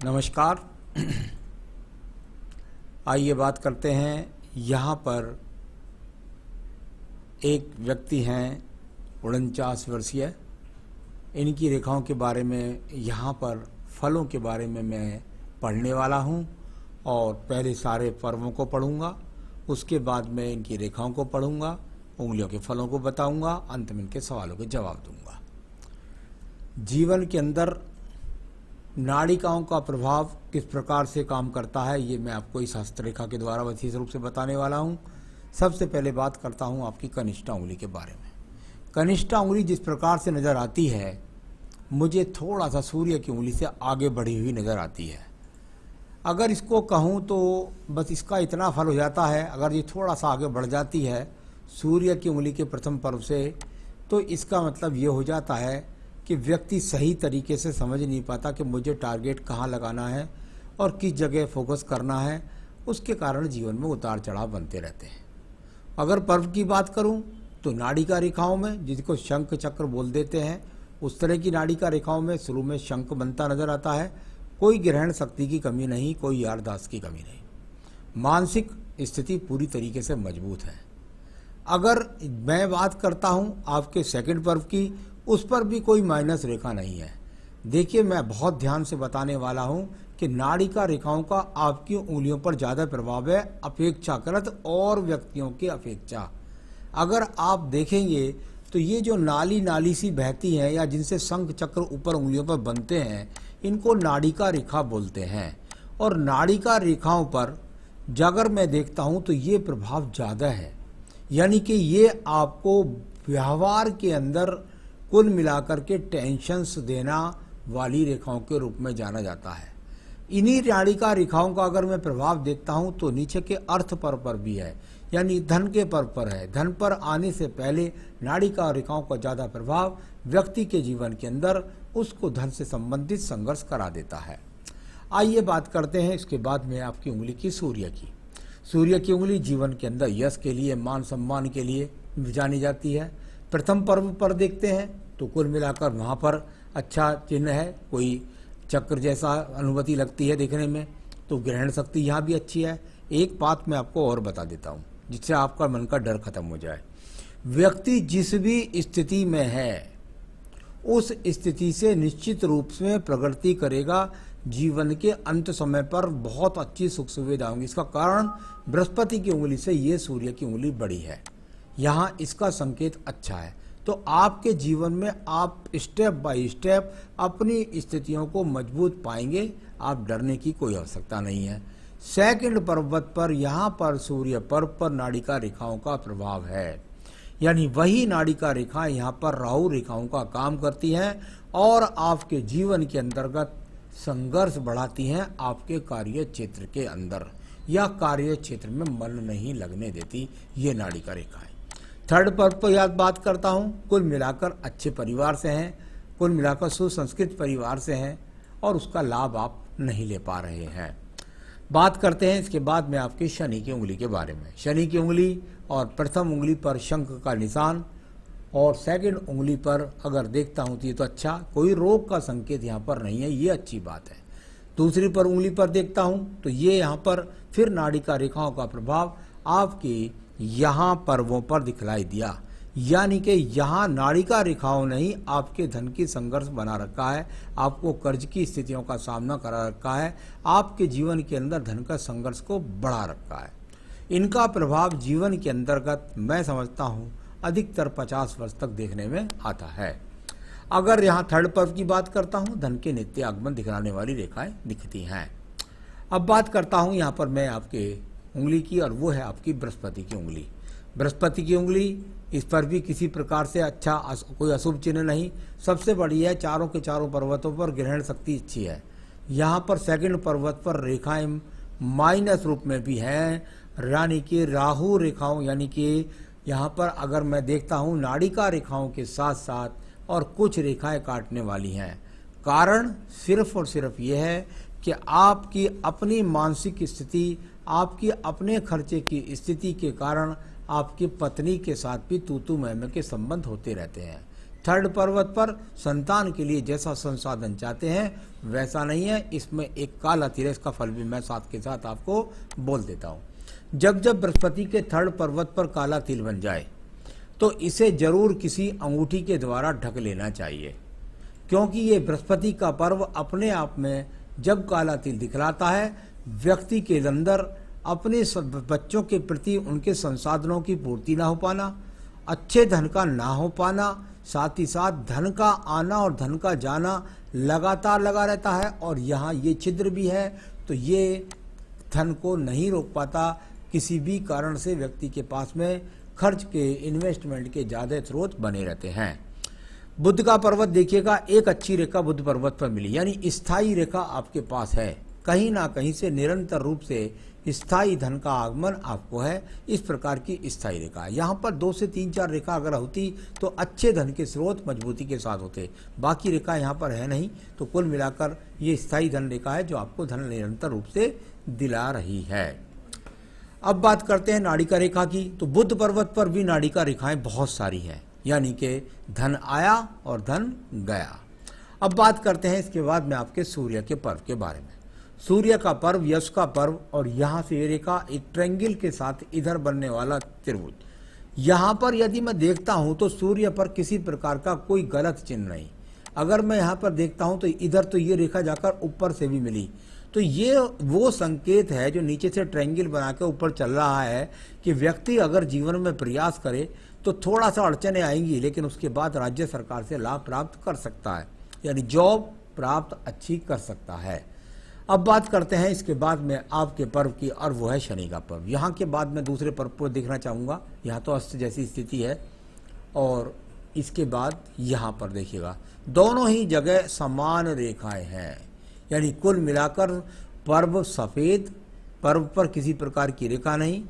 नमस्कार। आइए बात करते हैं। यहाँ पर एक व्यक्ति हैं 49 वर्षीय। इनकी रेखाओं के बारे में, यहाँ पर फलों के बारे में मैं पढ़ने वाला हूँ और पहले सारे पर्वों को पढ़ूँगा, उसके बाद मैं इनकी रेखाओं को पढ़ूँगा, उंगलियों के फलों को बताऊँगा, अंत में इनके सवालों के जवाब दूँगा। जीवन के अंदर नाड़िकाओं का प्रभाव किस प्रकार से काम करता है, ये मैं आपको इस हस्तरेखा के द्वारा विशेष रूप से बताने वाला हूँ। सबसे पहले बात करता हूँ आपकी कनिष्ठा उंगली के बारे में। कनिष्ठा उंगली जिस प्रकार से नज़र आती है, मुझे थोड़ा सा सूर्य की उंगली से आगे बढ़ी हुई नज़र आती है। अगर इसको कहूँ तो बस इसका इतना फल हो जाता है, अगर ये थोड़ा सा आगे बढ़ जाती है सूर्य की उंगली के प्रथम पर्व से, तो इसका मतलब ये हो जाता है कि व्यक्ति सही तरीके से समझ नहीं पाता कि मुझे टारगेट कहाँ लगाना है और किस जगह फोकस करना है। उसके कारण जीवन में उतार चढ़ाव बनते रहते हैं। अगर पर्व की बात करूं तो नाड़िका रेखाओं में, जिसको शंख चक्र बोल देते हैं, उस तरह की नाड़िका रेखाओं में शुरू में शंख बनता नजर आता है। कोई ग्रहण शक्ति की कमी नहीं, कोई यारदाश्त की कमी नहीं, मानसिक स्थिति पूरी तरीके से मजबूत है। अगर मैं बात करता हूं आपके सेकंड पर्व की, उस पर भी कोई माइनस रेखा नहीं है। देखिए, मैं बहुत ध्यान से बताने वाला हूं कि नाड़िका रेखाओं का आपकी उंगलियों पर ज़्यादा प्रभाव है अपेक्षाकृत और व्यक्तियों की अपेक्षा। अगर आप देखेंगे तो ये जो नाली नाली सी बहती हैं या जिनसे शंख चक्र ऊपर उंगलियों पर बनते हैं, इनको नाड़िका रेखा बोलते हैं। और नाड़िका रेखाओं पर अगर मैं देखता हूं तो ये प्रभाव ज़्यादा है, यानी कि ये आपको व्यवहार के अंदर कुल मिलाकर के टेंशन्स देना वाली रेखाओं के रूप में जाना जाता है। इन्हीं नाड़िका रेखाओं का अगर मैं प्रभाव देखता हूं तो नीचे के अर्थ पर भी है, यानी धन के पर है। धन पर आने से पहले नाड़िका रेखाओं का ज़्यादा प्रभाव व्यक्ति के जीवन के अंदर उसको धन से संबंधित संघर्ष करा देता है। आइए बात करते हैं इसके बाद में आपकी उंगली की, सूर्य की। सूर्य की उंगली जीवन के अंदर यश के लिए, मान सम्मान के लिए जानी जाती है। प्रथम पर्व पर देखते हैं तो कुल मिलाकर वहाँ पर अच्छा चिन्ह है, कोई चक्र जैसा अनुभूति लगती है देखने में, तो ग्रहण शक्ति यहाँ भी अच्छी है। एक बात मैं आपको और बता देता हूँ जिससे आपका मन का डर खत्म हो जाए। व्यक्ति जिस भी स्थिति में है उस स्थिति से निश्चित रूप से प्रगति करेगा। जीवन के अंत समय पर बहुत अच्छी सुख सुविधा होंगी। इसका कारण बृहस्पति की उंगली से ये सूर्य की उंगली बड़ी है, यहाँ इसका संकेत अच्छा है। तो आपके जीवन में आप स्टेप बाय स्टेप अपनी स्थितियों को मजबूत पाएंगे। आप डरने की कोई आवश्यकता नहीं है। सेकंड पर्वत पर यहाँ पर सूर्य पर्व पर नाड़िका रेखाओं का प्रभाव है, यानी वही नाड़िका रेखा यहाँ पर राहु रेखाओं का काम करती हैं और आपके जीवन के अंतर्गत संघर्ष बढ़ाती हैं। आपके कार्य क्षेत्र के अंदर या कार्य क्षेत्र में मन नहीं लगने देती ये नाड़िका रेखाएं। थर्ड पर्व पर याद बात करता हूँ, कुल मिलाकर अच्छे परिवार से हैं, कुल मिलाकर सुसंस्कृत परिवार से हैं और उसका लाभ आप नहीं ले पा रहे हैं। बात करते हैं इसके बाद में आपकी शनि की उंगली के बारे में। शनि की उंगली और प्रथम उंगली पर शंख का निशान और सेकंड उंगली पर अगर देखता हूँ तो ये तो अच्छा, कोई रोग का संकेत यहाँ पर नहीं है, ये अच्छी बात है। दूसरी पर उंगली पर देखता हूँ तो ये यहाँ पर फिर नाड़िका रेखाओं का प्रभाव आपकी यहाँ पर्वों पर दिखलाई दिया, यानी कि यहाँ नाड़िका रेखाओं ने ही आपके धन की संघर्ष बना रखा है, आपको कर्ज की स्थितियों का सामना करा रखा है, आपके जीवन के अंदर धन का संघर्ष को बढ़ा रखा है। इनका प्रभाव जीवन के अंतर्गत मैं समझता हूँ अधिकतर 50 वर्ष तक देखने में आता है। अगर यहाँ थर्ड पर्व की बात करता हूँ, धन के नित्य आगमन दिखलाने वाली रेखाएं दिखती हैं। अब बात करता हूँ यहाँ पर मैं आपके उंगली की, और वो है आपकी बृहस्पति की उंगली। बृहस्पति की उंगली, इस पर भी किसी प्रकार से अच्छा कोई अशुभ चिन्ह नहीं। सबसे बड़ी है चारों के चारों पर्वतों पर ग्रहण शक्ति अच्छी है। यहाँ पर सेकंड पर्वत पर रेखाएं माइनस रूप में भी हैं, यानी कि राहु रेखाओं, यानी कि यहाँ पर अगर मैं देखता हूँ नाड़िका रेखाओं के साथ साथ और कुछ रेखाएं काटने वाली हैं। कारण सिर्फ और सिर्फ ये है कि आपकी अपनी मानसिक स्थिति, आपकी अपने खर्चे की स्थिति के कारण आपकी पत्नी के साथ भी तू तू मैं मैं के संबंध होते रहते हैं। थर्ड पर्वत पर संतान के लिए जैसा संसाधन चाहते हैं वैसा नहीं है। इसमें एक काला तिल है, इसका फल भी मैं साथ के साथ आपको बोल देता हूँ। जब जब बृहस्पति के थर्ड पर्वत पर काला तिल बन जाए तो इसे जरूर किसी अंगूठी के द्वारा ढक लेना चाहिए, क्योंकि ये बृहस्पति का पर्व अपने आप में जब काला तिल दिखलाता है, व्यक्ति के अंदर अपने बच्चों के प्रति उनके संसाधनों की पूर्ति ना हो पाना, अच्छे धन का ना हो पाना, साथ ही साथ धन का आना और धन का जाना लगातार लगा रहता है। और यहाँ ये छिद्र भी है तो ये धन को नहीं रोक पाता। किसी भी कारण से व्यक्ति के पास में खर्च के, इन्वेस्टमेंट के ज़्यादा स्रोत बने रहते हैं। बुध का पर्वत देखिएगा, एक अच्छी रेखा बुध पर्वत पर मिली, यानी स्थायी रेखा आपके पास है, कहीं ना कहीं से निरंतर रूप से स्थायी धन का आगमन आपको है। इस प्रकार की स्थायी रेखा, यहाँ पर 2 से 3-4 रेखा अगर होती तो अच्छे धन के स्रोत मजबूती के साथ होते। बाकी रेखा यहाँ पर है नहीं, तो कुल मिलाकर ये स्थायी धन रेखा है जो आपको धन निरंतर रूप से दिला रही है। अब बात करते हैं नाड़िका रेखा की। तो बुध पर्वत पर भी नाड़िका रेखाएं बहुत सारी हैं, यानी कि धन आया और धन गया। अब बात करते हैं इसके बाद में आपके सूर्य के पर्व के बारे में। सूर्य का पर्व, यश का पर्व, और यहाँ से ये रेखा एक ट्रायंगल के साथ इधर बनने वाला त्रिभुज। यहाँ पर यदि मैं देखता हूँ तो सूर्य पर किसी प्रकार का कोई गलत चिन्ह नहीं। अगर मैं यहाँ पर देखता हूँ तो इधर तो ये रेखा जाकर ऊपर से भी मिली, तो ये वो संकेत है जो नीचे से ट्रायंगल बना के ऊपर चल रहा है कि व्यक्ति अगर जीवन में प्रयास करे तो थोड़ा सा अड़चने आएंगी, लेकिन उसके बाद राज्य सरकार से लाभ प्राप्त कर सकता है, यानी जॉब प्राप्त अच्छी कर सकता है। अब बात करते हैं इसके बाद में आपके पर्व की, और वो है शनि का पर्व। यहाँ के बाद मैं दूसरे पर्व को देखना चाहूँगा। यहाँ तो अस्त जैसी स्थिति है, और इसके बाद यहाँ पर देखिएगा दोनों ही जगह समान रेखाएं हैं, यानी कुल मिलाकर पर्व सफ़ेद, पर्व पर किसी प्रकार की रेखा नहीं,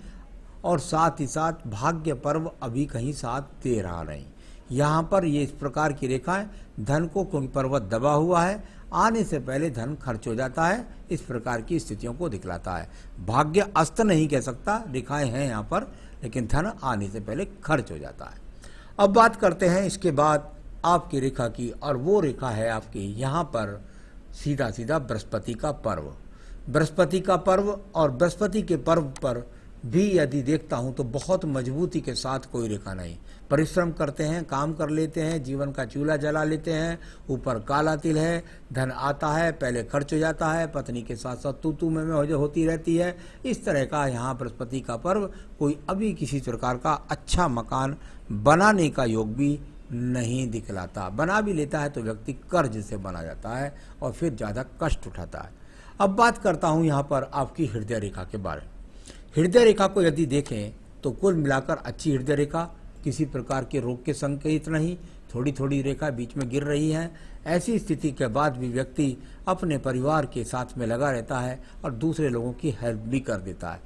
और साथ ही साथ भाग्य पर्व अभी कहीं साथ दे रहा नहीं। यहाँ पर ये इस प्रकार की रेखाएं धन को, क्योंकि पर्वत दबा हुआ है, आने से पहले धन खर्च हो जाता है, इस प्रकार की स्थितियों को दिखलाता है। भाग्य अस्त नहीं कह सकता, रेखाएं हैं यहाँ पर, लेकिन धन आने से पहले खर्च हो जाता है। अब बात करते हैं इसके बाद आपकी रेखा की, और वो रेखा है आपकी यहाँ पर सीधा सीधा बृहस्पति का पर्व। बृहस्पति का पर्व, और बृहस्पति के पर्व पर भी यदि देखता हूँ तो बहुत मजबूती के साथ कोई रेखा नहीं। परिश्रम करते हैं, काम कर लेते हैं, जीवन का चूल्हा जला लेते हैं, ऊपर काला तिल है, धन आता है, पहले खर्च हो जाता है, पत्नी के साथ साथ तू में होती रहती है। इस तरह का यहाँ बृहस्पति का पर्व कोई अभी किसी प्रकार का अच्छा मकान बनाने का योग भी नहीं दिखलाता। बना भी लेता है तो व्यक्ति कर्ज से बना जाता है और फिर ज़्यादा कष्ट उठाता है। अब बात करता हूँ यहाँ पर आपकी हृदय रेखा के बारे में। हृदय रेखा को यदि देखें तो कुल मिलाकर अच्छी हृदय रेखा, किसी प्रकार के रोग के संकेत नहीं, थोड़ी थोड़ी रेखा बीच में गिर रही है। ऐसी स्थिति के बाद भी व्यक्ति अपने परिवार के साथ में लगा रहता है और दूसरे लोगों की हेल्प भी कर देता है।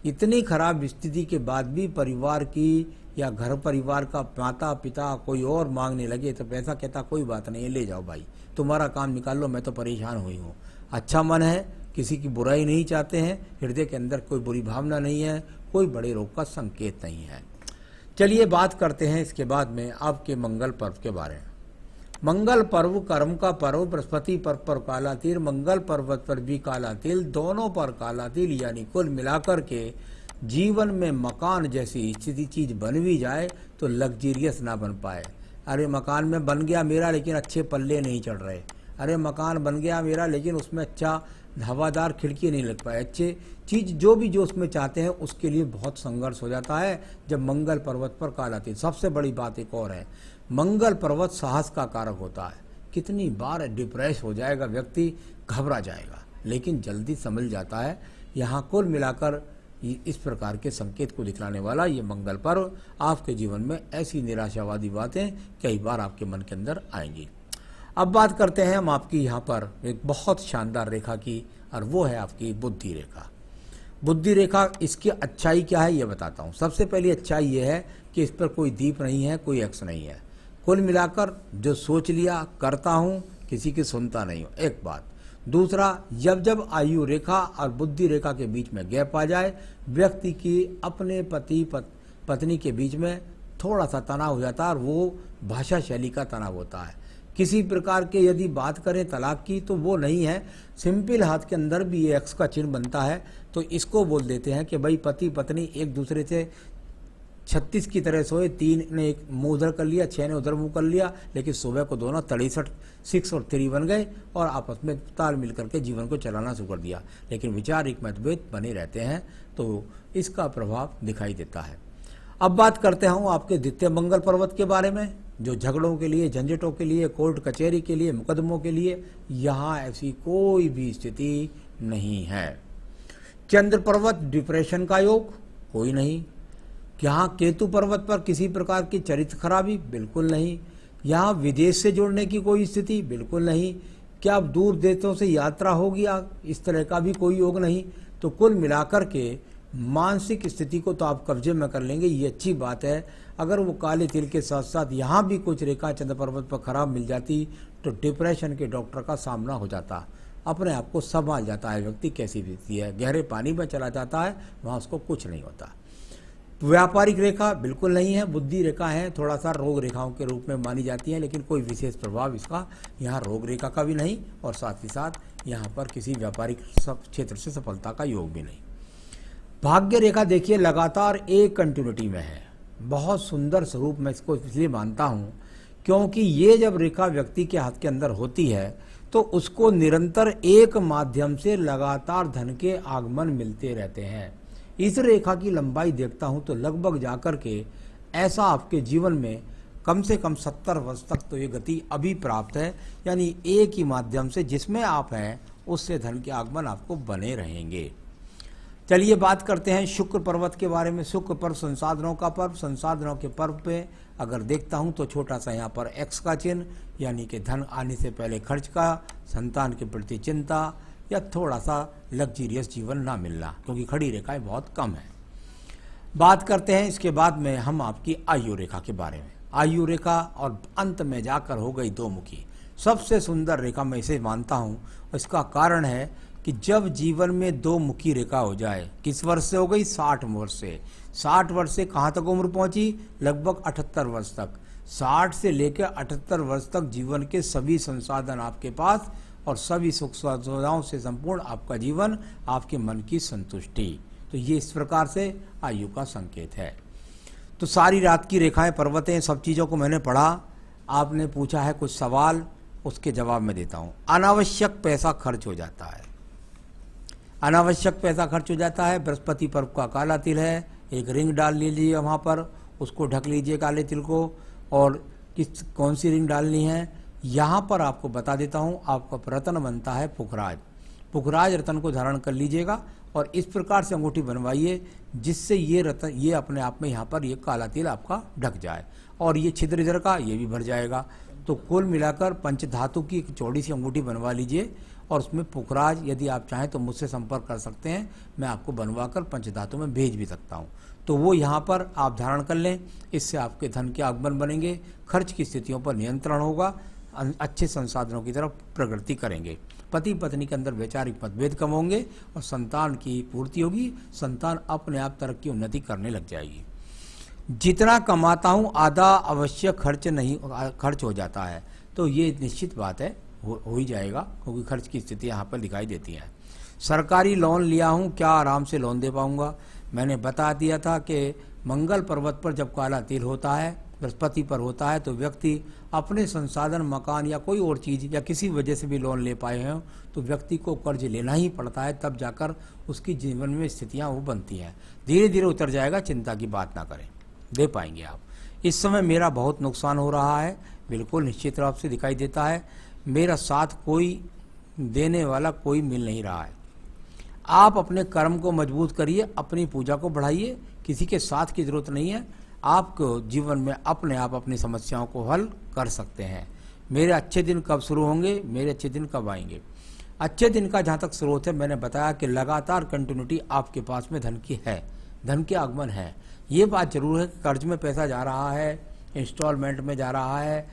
इतनी खराब स्थिति के बाद भी परिवार की या घर परिवार का माता पिता कोई और मांगने लगे तो पैसा कहता कोई बात नहीं है, ले जाओ भाई, तुम्हारा काम निकाल लो, मैं तो परेशान हुई हूँ। अच्छा मन है, किसी की बुराई नहीं चाहते हैं, हृदय के अंदर कोई बुरी भावना नहीं है, कोई बड़े रोग का संकेत नहीं है। चलिए बात करते हैं इसके बाद में आपके मंगल पर्व के बारे में। मंगल पर्व कर्म का पर्व, बृहस्पति पर्व पर काला तिल, मंगल पर्वत पर भी काला तिल, दोनों पर काला तिल, यानी कुल मिलाकर के जीवन में मकान जैसी स्थिति चीज बन भी जाए तो लग्जरियस ना बन पाए। अरे मकान में बन गया मेरा लेकिन अच्छे पल्ले नहीं चढ़ रहे, अरे मकान बन गया मेरा लेकिन उसमें अच्छा हवादार खिड़की नहीं लग पाए, अच्छे चीज जो उसमें चाहते हैं उसके लिए बहुत संघर्ष हो जाता है जब मंगल पर्वत पर काला तिल। सबसे बड़ी बात एक और है, मंगल पर्वत साहस का कारक होता है। कितनी बार डिप्रेस हो जाएगा व्यक्ति, घबरा जाएगा, लेकिन जल्दी संभल जाता है। यहाँ कुल मिलाकर इस प्रकार के संकेत को दिखलाने वाला ये मंगल पर्व आपके जीवन में ऐसी निराशावादी बातें कई बार आपके मन के अंदर आएंगी। अब बात करते हैं हम आपकी यहाँ पर एक बहुत शानदार रेखा की, और वो है आपकी बुद्धि रेखा। बुद्धि रेखा, इसकी अच्छाई क्या है ये बताता हूँ। सबसे पहली अच्छाई ये है कि इस पर कोई दीप नहीं है, कोई एक्स नहीं है। कुल मिलाकर जो सोच लिया करता हूँ, किसी की सुनता नहीं हूँ, एक बात। दूसरा, जब जब आयु रेखा और बुद्धि रेखा के बीच में गैप आ जाए, व्यक्ति की अपने पति पत्नी के बीच में थोड़ा सा तनाव हो जाता है और वो भाषा शैली का तनाव होता है। किसी प्रकार के यदि बात करें तलाक की तो वो नहीं है, सिंपल हाथ के अंदर भी ये एक्स का चिन्ह बनता है, तो इसको बोल देते हैं कि भाई पति पत्नी एक दूसरे से 36 की तरह सोए, 3 ने एक मुंह उधर कर लिया, 6 ने उधर मुंह कर लिया, लेकिन सुबह को दोनों 63 6 और 3 बन गए और आपस में ताल मिल करके जीवन को चलाना शुरू कर दिया। लेकिन विचारिक मतभेद बने रहते हैं, तो इसका प्रभाव दिखाई देता है। अब बात करते हैं आपके द्वितीय मंगल पर्वत के बारे में, जो झगड़ों के लिए, झंझटों के लिए, कोर्ट कचहरी के लिए, मुकदमों के लिए, यहाँ ऐसी कोई भी स्थिति नहीं है। चंद्र पर्वत डिप्रेशन का योग कोई नहीं। यहाँ केतु पर्वत पर किसी प्रकार की चरित्र खराबी बिल्कुल नहीं। यहाँ विदेश से जुड़ने की कोई स्थिति बिल्कुल नहीं। क्या दूर देशों से यात्रा होगी, इस तरह का भी कोई योग नहीं। तो कुल मिलाकर के मानसिक स्थिति को तो आप कब्जे में कर लेंगे, ये अच्छी बात है। अगर वो काले तिल के साथ साथ यहाँ भी कुछ रेखा चंद्र पर्वत पर खराब मिल जाती तो डिप्रेशन के डॉक्टर का सामना हो जाता। अपने आप को संभाल जाता है व्यक्ति, कैसी स्थिति है, गहरे पानी में चला जाता है, वहाँ उसको कुछ नहीं होता। व्यापारिक रेखा बिल्कुल नहीं है, बुद्धि रेखा है, थोड़ा सा रोग रेखाओं के रूप में मानी जाती है, लेकिन कोई विशेष प्रभाव इसका यहाँ रोग रेखा का भी नहीं, और साथ ही साथ यहाँ पर किसी व्यापारिक क्षेत्र से सफलता का योग भी नहीं। भाग्य रेखा देखिए लगातार एक कंटिन्यूटी में है, बहुत सुंदर स्वरूप मैं इसको इसलिए मानता हूँ क्योंकि ये जब रेखा व्यक्ति के हाथ के अंदर होती है तो उसको निरंतर एक माध्यम से लगातार धन के आगमन मिलते रहते हैं। इस रेखा की लंबाई देखता हूँ तो लगभग जाकर के ऐसा आपके जीवन में कम से कम 70 वर्ष तक तो ये गति अभी प्राप्त है, यानी एक ही माध्यम से जिसमें आप हैं उससे धन के आगमन आपको बने रहेंगे। चलिए बात करते हैं शुक्र पर्वत के बारे में। शुक्र पर्व संसाधनों का पर्व, संसाधनों के पर्व पे अगर देखता हूं तो छोटा सा यहाँ पर एक्स का चिन्ह, यानी कि धन आने से पहले खर्च का, संतान के प्रति चिंता या थोड़ा सा लग्जरियस जीवन ना मिलना, क्योंकि खड़ी रेखाएं बहुत कम है। बात करते हैं इसके बाद में हम आपकी आयु रेखा के बारे में। आयु रेखा और अंत में जाकर हो गई दो मुखी, सबसे सुंदर रेखा मैं इसे मानता हूँ। इसका कारण है कि जब जीवन में दो मुखी रेखा हो जाए, किस वर्ष से हो गई, 60 वर्ष से। 60 वर्ष से कहाँ तक उम्र पहुंची, लगभग 78 वर्ष तक। 60 से लेकर 78 वर्ष तक जीवन के सभी संसाधन आपके पास और सभी सुख सुविधाओं से संपूर्ण आपका जीवन, आपके मन की संतुष्टि। तो ये इस प्रकार से आयु का संकेत है। तो सारी रात की रेखाएं, पर्वतें, सब चीज़ों को मैंने पढ़ा। आपने पूछा है कुछ सवाल, उसके जवाब मैं देता हूँ। अनावश्यक पैसा खर्च हो जाता है, अनावश्यक पैसा खर्च हो जाता है। बृहस्पति पर्व का काला तिल है, एक रिंग डाल लीजिए वहाँ पर, उसको ढक लीजिए काले तिल को। और कौन सी रिंग डालनी है यहाँ पर आपको बता देता हूँ। आपका रत्न बनता है पुखराज, पुखराज रत्न को धारण कर लीजिएगा और इस प्रकार से अंगूठी बनवाइए जिससे ये रत्न, ये अपने आप में यहाँ पर ये काला तिल आपका ढक जाए और ये छिद्र इधर का ये भी भर जाएगा। तो कुल मिलाकर पंचधातु की एक चौड़ी सी अंगूठी बनवा लीजिए और उसमें पुखराज, यदि आप चाहें तो मुझसे संपर्क कर सकते हैं, मैं आपको बनवाकर पंचधातु में भेज भी सकता हूं। तो वो यहाँ पर आप धारण कर लें, इससे आपके धन के आगमन बनेंगे, खर्च की स्थितियों पर नियंत्रण होगा, अच्छे संसाधनों की तरफ प्रगति करेंगे, पति पत्नी के अंदर वैचारिक मतभेद कम होंगे और संतान की पूर्ति होगी, संतान अपने आप तरक्की उन्नति करने लग जाएगी। जितना कमाता हूँ आधा अवश्य खर्च हो जाता है, तो ये निश्चित बात है, हो ही जाएगा, क्योंकि खर्च की स्थिति यहाँ पर दिखाई देती है। सरकारी लोन लिया हूँ, क्या आराम से लोन दे पाऊंगा? मैंने बता दिया था कि मंगल पर्वत पर जब काला तिल होता है, बृहस्पति पर होता है, तो व्यक्ति अपने संसाधन, मकान या कोई और चीज़ या किसी वजह से भी लोन ले पाए हैं तो व्यक्ति को कर्ज लेना ही पड़ता है, तब जाकर उसकी जीवन में स्थितियाँ वो बनती हैं। धीरे धीरे उतर जाएगा, चिंता की बात ना करें, दे पाएंगे आप। इस समय मेरा बहुत नुकसान हो रहा है, बिल्कुल निश्चित रूप से दिखाई देता है। मेरा साथ कोई देने वाला कोई मिल नहीं रहा है। आप अपने कर्म को मजबूत करिए, अपनी पूजा को बढ़ाइए, किसी के साथ की जरूरत नहीं है। आपको जीवन में अपने आप अपनी समस्याओं को हल कर सकते हैं। मेरे अच्छे दिन कब शुरू होंगे, मेरे अच्छे दिन कब आएंगे? अच्छे दिन का जहाँ तक स्रोत है, मैंने बताया कि लगातार कंटिन्यूटी आपके पास में धन की है, धन के आगमन है। ये बात जरूर है कि कर्ज में पैसा जा रहा है, इंस्टॉलमेंट में जा रहा है,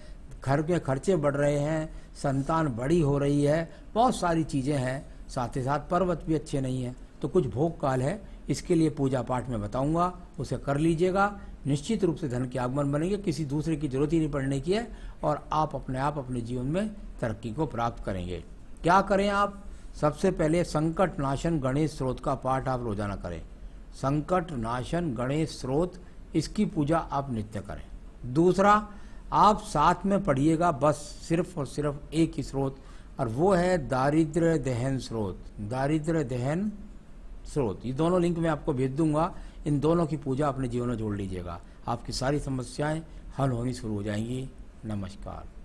घर के खर्चे बढ़ रहे हैं, संतान बड़ी हो रही है, बहुत सारी चीज़ें हैं। साथ ही साथ पर्वत भी अच्छे नहीं हैं, तो कुछ भोग काल है। इसके लिए पूजा पाठ में बताऊंगा, उसे कर लीजिएगा। निश्चित रूप से धन के आगमन बनेंगे, किसी दूसरे की जरूरत ही नहीं पड़ने की है और आप अपने जीवन में तरक्की को प्राप्त करेंगे। क्या करें आप? सबसे पहले संकट नाशन गणेश स्रोत का पाठ आप रोजाना करें। संकट नाशन गणेश स्रोत, इसकी पूजा आप नित्य करें। दूसरा, आप साथ में पढ़िएगा बस सिर्फ और सिर्फ एक ही स्रोत, और वो है दारिद्र्य दहन स्रोत। दारिद्र्य दहन स्रोत, ये दोनों लिंक मैं आपको भेज दूंगा। इन दोनों की पूजा अपने जीवन में जोड़ लीजिएगा, आपकी सारी समस्याएं हल होनी शुरू हो जाएंगी। नमस्कार।